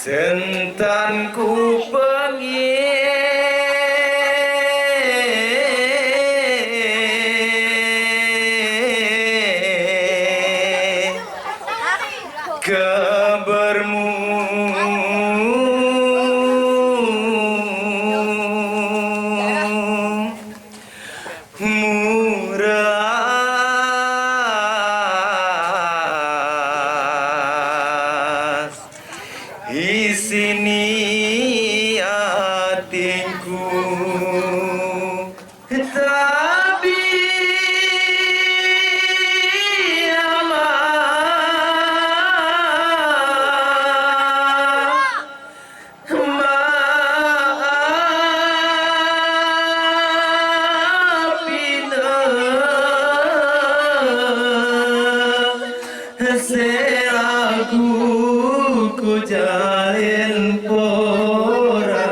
Sentanku pengen kabarmu muras di sini hatiku, tapi ku jalin pora.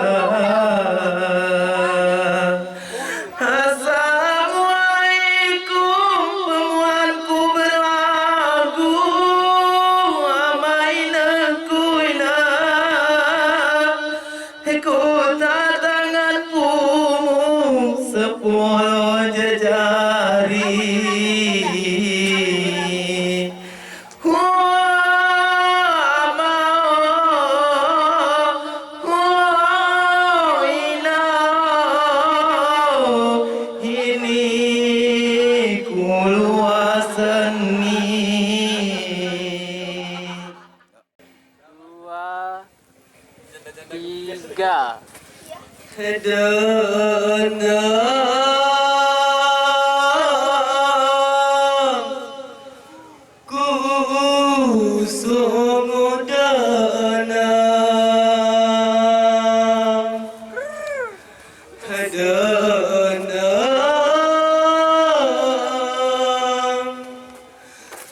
Assalamualaikum pemuanku berlagu amaina kuina kota tanganmu sepuluh jejari. Dua, tiga. Ku sungguh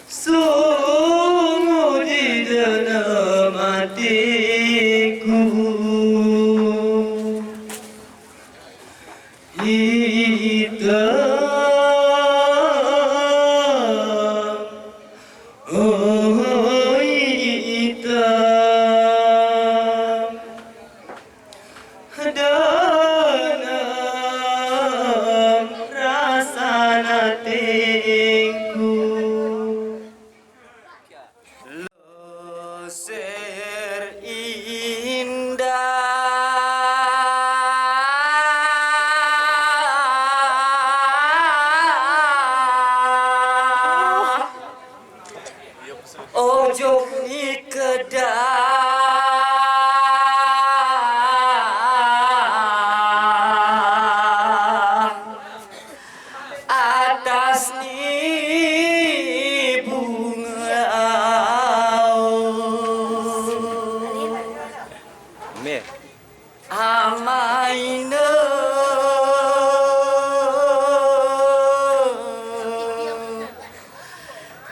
sungguh di dalam hatiku hitam, oh hitam dalam rasa hatiku. Loser indah, ojo kedah atas ni bunga amaina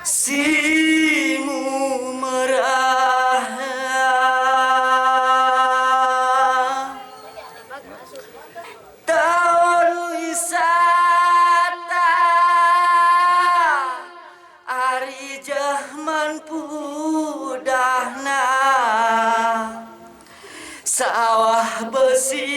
simu merah tahun wisata ari jahman pudahna sawah besi